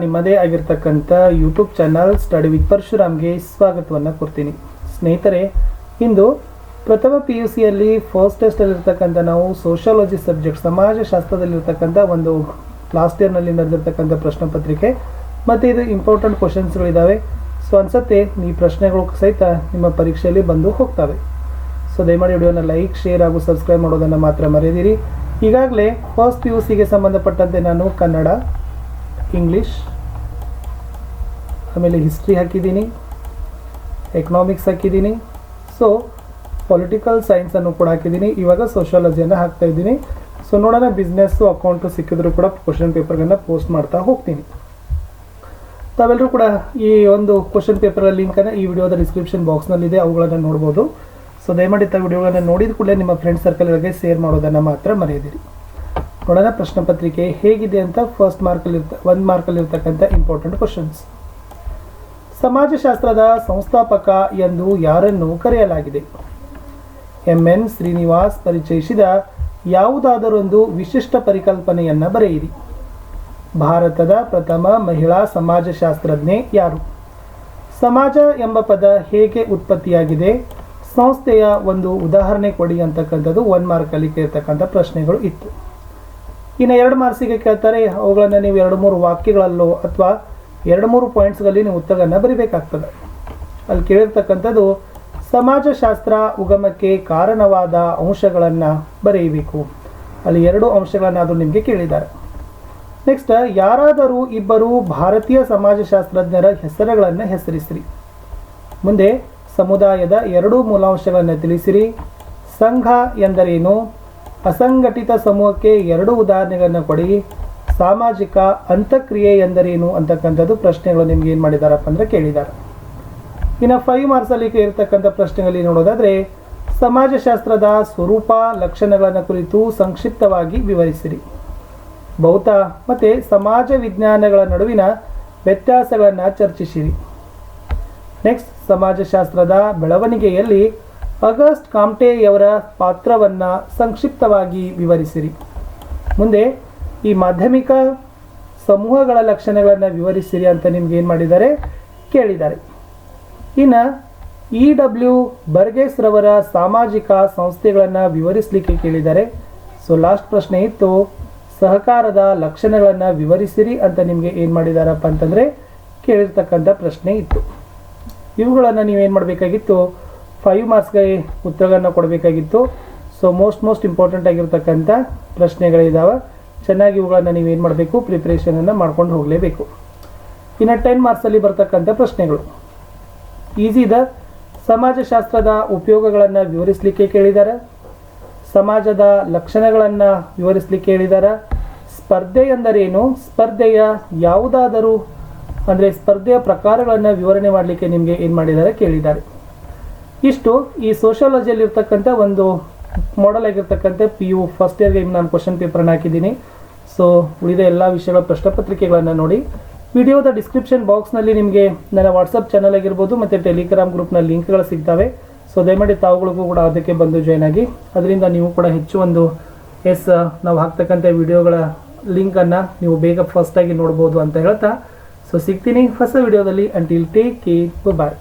ನಿಮ್ಮದೇ ಆಗಿರ್ತಕ್ಕಂಥ YouTube channel study with ಪರಶುರಾಮ್ಗೆ ಸ್ವಾಗತವನ್ನು ಕೊಡ್ತೀನಿ. ಸ್ನೇಹಿತರೆ, ಇಂದು ಪ್ರಥಮ PUCಯಲ್ಲಿ ಫಸ್ಟ್ ಟೆಸ್ಟಲ್ಲಿರ್ತಕ್ಕಂಥ ನಾವು ಸೋಷಿಯಾಲಜಿ ಸಬ್ಜೆಕ್ಟ್ ಸಮಾಜಶಾಸ್ತ್ರದಲ್ಲಿರ್ತಕ್ಕಂಥ ಒಂದು ಲಾಸ್ಟ್ ಇಯರ್ನಲ್ಲಿ ನಡೆದಿರ್ತಕ್ಕಂಥ ಪ್ರಶ್ನೆ ಪತ್ರಿಕೆ ಮತ್ತು ಇದು ಇಂಪಾರ್ಟೆಂಟ್ ಕ್ವಶನ್ಸ್ಗಳಿದ್ದಾವೆ. ಸೊ ಅನ್ಸತ್ತೆ ಈ ಪ್ರಶ್ನೆಗಳು ಸಹಿತ ನಿಮ್ಮ ಪರೀಕ್ಷೆಯಲ್ಲಿ ಬಂದು ಹೋಗ್ತವೆ. ಸೊ ದಯಮಾಡಿ ವಿಡಿಯೋನ ಲೈಕ್, ಶೇರ್ ಹಾಗೂ ಸಬ್ಸ್ಕ್ರೈಬ್ ಮಾಡೋದನ್ನು ಮಾತ್ರ ಮರೆಯದಿರಿ. ಈಗಾಗಲೇ ಫಸ್ಟ್ PUCಗೆ ಸಂಬಂಧಪಟ್ಟಂತೆ ನಾನು ಕನ್ನಡ, ಇಂಗ್ಲೀಷ್, ಆಮೇಲೆ ಹಿಸ್ಟ್ರಿ ಹಾಕಿದ್ದೀನಿ, ಎಕನಾಮಿಕ್ಸ್ ಹಾಕಿದ್ದೀನಿ, ಸೊ ಪೊಲಿಟಿಕಲ್ ಸೈನ್ಸನ್ನು ಕೂಡ ಹಾಕಿದ್ದೀನಿ. ಇವಾಗ ಸೋಷಿಯಾಲಜಿಯನ್ನು ಹಾಕ್ತಾ ಇದ್ದೀನಿ. ಸೊ ನೋಡೋಣ, ಬಿಸ್ನೆಸ್ಸು ಅಕೌಂಟು ಸಿಕ್ಕಿದ್ರು ಕೂಡ ಕ್ವಶನ್ ಪೇಪರ್ಗಳನ್ನ ಪೋಸ್ಟ್ ಮಾಡ್ತಾ ಹೋಗ್ತೀನಿ. ತಾವೆಲ್ಲರೂ ಕೂಡ ಈ ಒಂದು ಕ್ವಶನ್ ಪೇಪರ್ ಲಿಂಕನ್ನು ಈ ವಿಡಿಯೋದ ಡಿಸ್ಕ್ರಿಪ್ಷನ್ ಬಾಕ್ಸ್ನಲ್ಲಿದೆ, ಅವುಗಳನ್ನು ನೋಡ್ಬೋದು. ಸೊ ದಯಮಾಡಿ ವಿಡಿಯೋಗಳನ್ನು ನೋಡಿದ ಕೂಡಲೇ ನಿಮ್ಮ ಫ್ರೆಂಡ್ ಸರ್ಕಲ್ಗೆ ಶೇರ್ ಮಾಡೋದನ್ನು ಮಾತ್ರ ಮರೆಯದಿರಿ. ನೋಡೋಣ ಪ್ರಶ್ನೆ ಪತ್ರಿಕೆ ಹೇಗಿದೆ ಅಂತ. ಫಸ್ಟ್ ಒಂದು ಮಾರ್ಕಲ್ಲಿರ್ತಕ್ಕಂಥ ಇಂಪಾರ್ಟೆಂಟ್ ಕ್ವಶನ್ಸ್. ಸಮಾಜಶಾಸ್ತ್ರದ ಸಂಸ್ಥಾಪಕ ಎಂದು ಯಾರನ್ನು ಕರೆಯಲಾಗಿದೆ? MN ಶ್ರೀನಿವಾಸ್ ಪರಿಚಯಿಸಿದ ಯಾವುದಾದರೊಂದು ವಿಶಿಷ್ಟ ಪರಿಕಲ್ಪನೆಯನ್ನು ಬರೆಯಿರಿ. ಭಾರತದ ಪ್ರಥಮ ಮಹಿಳಾ ಸಮಾಜಶಾಸ್ತ್ರಜ್ಞೆ ಯಾರು? ಸಮಾಜ ಎಂಬ ಪದ ಹೇಗೆ ಉತ್ಪತ್ತಿಯಾಗಿದೆ? ಸಂಸ್ಥೆಯ ಒಂದು ಉದಾಹರಣೆ ಕೊಡಿ ಅಂತಕ್ಕಂಥದ್ದು 1 ಮಾರ್ಕಲ್ಲಿ ಕೇಳ್ತಕ್ಕಂಥ ಪ್ರಶ್ನೆಗಳು ಇತ್ತು. ಇನ್ನು 2 ಮಾರ್ಕ್ಸಿಗೆ ಕೇಳ್ತಾರೆ. ಅವುಗಳನ್ನು ನೀವು 2-3 ವಾಕ್ಯಗಳಲ್ಲೋ ಅಥವಾ 2-3 ಪಾಯಿಂಟ್ಸ್ಗಳಲ್ಲಿ ನೀವು ಉತ್ತರವನ್ನು ಬರೀಬೇಕಾಗ್ತದೆ. ಅಲ್ಲಿ ಕೇಳಿರ್ತಕ್ಕಂಥದ್ದು ಸಮಾಜಶಾಸ್ತ್ರ ಉಗಮಕ್ಕೆ ಕಾರಣವಾದ ಅಂಶಗಳನ್ನು ಬರೆಯಬೇಕು. ಅಲ್ಲಿ 2 ಅಂಶಗಳನ್ನಾದರೂ ನಿಮಗೆ ಕೇಳಿದ್ದಾರೆ. ನೆಕ್ಸ್ಟ್, ಯಾರಾದರೂ ಇಬ್ಬರು ಭಾರತೀಯ ಸಮಾಜಶಾಸ್ತ್ರಜ್ಞರ ಹೆಸರುಗಳನ್ನು ಹೆಸರಿಸಿರಿ. ಮುಂದೆ ಸಮುದಾಯದ 2 ಮೂಲಾಂಶಗಳನ್ನು ತಿಳಿಸಿರಿ. ಸಂಘ ಎಂದರೇನು? ಅಸಂಘಟಿತ ಸಮೂಹಕ್ಕೆ 2 ಉದಾಹರಣೆಗಳನ್ನು ಕೊಡಿ. ಸಾಮಾಜಿಕ ಅಂತಕ್ರಿಯೆ ಎಂದರೇನು ಅಂತಕ್ಕಂಥದ್ದು ಪ್ರಶ್ನೆಗಳು ನಿಮ್ಗೆ ಏನು ಮಾಡಿದಾರಪ್ಪ ಅಂದರೆ ಕೇಳಿದ್ದಾರೆ. ಇನ್ನು 5 ಮಾರ್ಕ್ಸಲ್ಲಿ ಇರ್ತಕ್ಕಂಥ ಪ್ರಶ್ನೆಗಳಲ್ಲಿ ನೋಡೋದಾದರೆ ಸಮಾಜಶಾಸ್ತ್ರದ ಸ್ವರೂಪ ಲಕ್ಷಣಗಳನ್ನು ಕುರಿತು ಸಂಕ್ಷಿಪ್ತವಾಗಿ ವಿವರಿಸಿರಿ. ಭೌತ ಮತ್ತು ಸಮಾಜ ವಿಜ್ಞಾನಗಳ ನಡುವಿನ ವ್ಯತ್ಯಾಸಗಳನ್ನು ಚರ್ಚಿಸಿರಿ. ನೆಕ್ಸ್ಟ್, ಸಮಾಜಶಾಸ್ತ್ರದ ಬೆಳವಣಿಗೆಯಲ್ಲಿ ಅಗಸ್ಟ್ ಕಾಮ್ಟೆಯವರ ಪಾತ್ರವನ್ನು ಸಂಕ್ಷಿಪ್ತವಾಗಿ ವಿವರಿಸಿರಿ. ಮುಂದೆ ಈ ಮಾಧ್ಯಮಿಕ ಸಮೂಹಗಳ ಲಕ್ಷಣಗಳನ್ನು ವಿವರಿಸಿರಿ ಅಂತ ನಿಮ್ಗೆ ಏನು ಮಾಡಿದ್ದಾರೆ ಕೇಳಿದ್ದಾರೆ. ಇನ್ನು EW ಬರ್ಗೆಸ್ ರವರ ಸಾಮಾಜಿಕ ಸಂಸ್ಥೆಗಳನ್ನು ವಿವರಿಸಲಿಕ್ಕೆ ಕೇಳಿದ್ದಾರೆ. ಸೊ ಲಾಸ್ಟ್ ಪ್ರಶ್ನೆ ಇತ್ತು, ಸಹಕಾರದ ಲಕ್ಷಣಗಳನ್ನು ವಿವರಿಸಿರಿ ಅಂತ ನಿಮಗೆ ಏನು ಮಾಡಿದಾರಪ್ಪ ಅಂತಂದರೆ ಕೇಳಿರ್ತಕ್ಕಂಥ ಪ್ರಶ್ನೆ ಇತ್ತು. ಇವುಗಳನ್ನು ನೀವೇನು ಮಾಡಬೇಕಾಗಿತ್ತು? 5 ಮಾರ್ಕ್ಸ್ಗೆ ಉತ್ತರಗಳನ್ನು ಕೊಡಬೇಕಾಗಿತ್ತು. ಸೊ ಮೋಸ್ಟ್ ಇಂಪಾರ್ಟೆಂಟ್ ಆಗಿರ್ತಕ್ಕಂಥ ಪ್ರಶ್ನೆಗಳಿದ್ದಾವೆ. ಚೆನ್ನಾಗಿ ಇವುಗಳನ್ನು ನೀವೇನು ಮಾಡಬೇಕು? ಪ್ರಿಪ್ರೇಷನನ್ನು ಮಾಡ್ಕೊಂಡು ಹೋಗಲೇಬೇಕು. ಇನ್ನು 10 ಮಾರ್ಕ್ಸಲ್ಲಿ ಬರ್ತಕ್ಕಂಥ ಪ್ರಶ್ನೆಗಳು ಈಸಿ ಇದೆ. ಸಮಾಜಶಾಸ್ತ್ರದ ಉಪಯೋಗಗಳನ್ನು ವಿವರಿಸಲಿಕ್ಕೆ ಕೇಳಿದ್ದಾರೆ. ಸಮಾಜದ ಲಕ್ಷಣಗಳನ್ನು ವಿವರಿಸಲಿಕ್ಕೆ ಹೇಳಿದ್ದಾರೆ. ಸ್ಪರ್ಧೆ ಎಂದರೇನು? ಸ್ಪರ್ಧೆಯ ಯಾವುದಾದರೂ ಅಂದರೆ ಸ್ಪರ್ಧೆಯ ಪ್ರಕಾರಗಳನ್ನು ವಿವರಣೆ ಮಾಡಲಿಕ್ಕೆ ನಿಮಗೆ ಏನು ಮಾಡಿದ್ದಾರೆ ಕೇಳಿದ್ದಾರೆ. ಇಷ್ಟು ಈ ಸೋಷಿಯಾಲಜಿಯಲ್ಲಿರ್ತಕ್ಕಂಥ ಒಂದು ಮಾಡೆಲ್ ಆಗಿರ್ತಕ್ಕಂಥ PU ಫಸ್ಟ್ ಇಯರ್ಗೆ ನಾನು ಕ್ವಶನ್ ಪೇಪರನ್ನು ಹಾಕಿದ್ದೀನಿ. ಸೊ ಉಳಿದ ಎಲ್ಲ ವಿಷಯಗಳ ಪ್ರಶ್ನೆ ಪತ್ರಿಕೆಗಳನ್ನು ನೋಡಿ. ವಿಡಿಯೋದ ಡಿಸ್ಕ್ರಿಪ್ಷನ್ ಬಾಕ್ಸ್ನಲ್ಲಿ ನಿಮಗೆ ನನ್ನ ವಾಟ್ಸಪ್ ಚಾನಲ್ ಆಗಿರ್ಬೋದು ಮತ್ತು ಟೆಲಿಗ್ರಾಮ್ ಗ್ರೂಪ್ನ ಲಿಂಕ್ಗಳು ಸಿಗ್ತವೆ. ಸೊ ದಯಮಾಡಿ ತಾವುಗಳಿಗೂ ಕೂಡ ಅದಕ್ಕೆ ಬಂದು ಜಾಯ್ನ್ ಆಗಿ, ಅದರಿಂದ ನೀವು ಕೂಡ ಹೆಚ್ಚು ಒಂದು ನಾವು ಹಾಕ್ತಕ್ಕಂಥ ವಿಡಿಯೋಗಳ ಲಿಂಕನ್ನು ನೀವು ಬೇಗ ಫಸ್ಟಾಗಿ ನೋಡ್ಬೋದು ಅಂತ ಹೇಳ್ತಾ ಸೊ ಸಿಗ್ತೀನಿ ಹೊಸ ವಿಡಿಯೋದಲ್ಲಿ. ಅಂಟಿಲ್ ಟೇಕ್ ಕೇರ್, ಬಾಯ್.